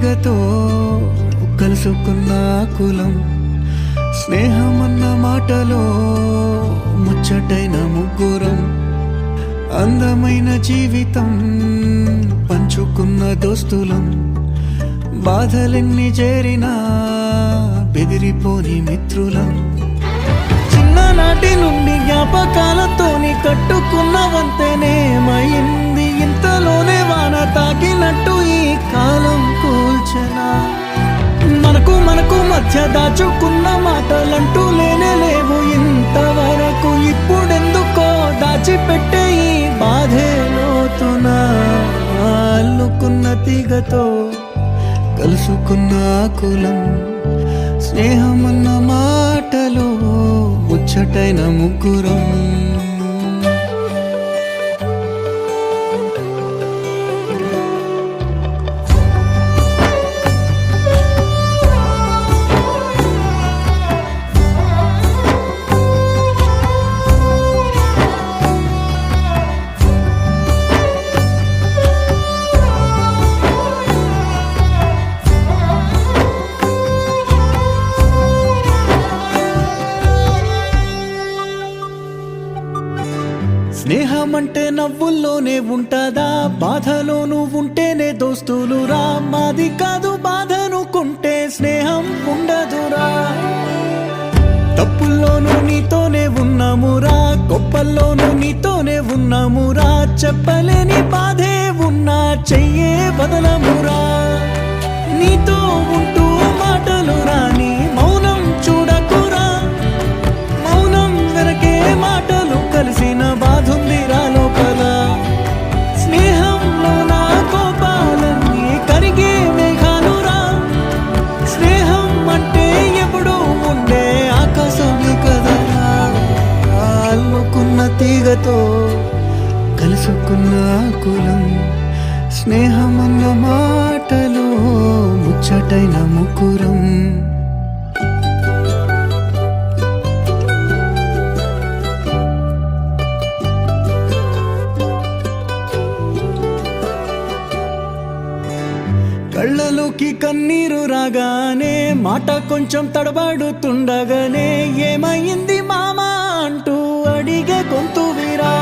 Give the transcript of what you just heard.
తీగతో కలుసుకున్న కులం, స్నేహమన్న మాటలో ముచ్చటైన ముగ్గురం, అందమైన జీవితం పంచుకున్న దోస్తులం, బాధలెన్ని చేరినా బెదిరిపోని మిత్రులం, చిన్ననాటి నుండి జ్ఞాపకాలతోని కట్టుకున్న వంతెనేమైంది, ఇంతలోనే వాన తాకినట్టు ఈ కాలం కూల్చెనా, మనకు మధ్య దాచుకున్న మాటలంటూ లేనే లేవు ఇంతవరకు, ఇప్పుడెందుకో దాచిపెట్టే ఈ బాధే లోతున, అల్లుకున్న తీగతో కలుసుకున్న కులం, స్నేహమన్న మాటలో ముచ్చటైన ముగ్గురం. స్నేహమంటే నవ్వుల్లోనే ఉంటదా, బాధలోనూ ఉంటేనే దోస్తులురా, మాది కాదు బాధనుకుంటే స్నేహం ఉండదురా, తప్పుల్లోనూ నీతోనే ఉన్నామురా, గొప్పల్లోనూ నీతోనే ఉన్నామురా, చెప్పలేని బాధే ఉన్నా చెయ్యే బదలమురా, నీతో ఉంటూ మాటలు రాని మౌనం చూడకురా, మౌనం వెనకే మాటలు కలిసిన బాధుందిరా లోపల, స్నేహంలో నా కోపాలన్నీ కరిగే మేఘాలురా, స్నేహం అంటే ఎప్పుడు ఉండే ఆకాశమే కదరా, అల్లుకున్న తీగతో కలుసుకున్న కులం, స్నేహమన్న మాటలో ముచ్చటైన ముగ్గురం. కళ్ళలోకి కన్నీరు రాగానే మాట కొంచెం తడబడుతుండగానే ఏమైంది మామా అంటూ అడిగే గొంతు విరా,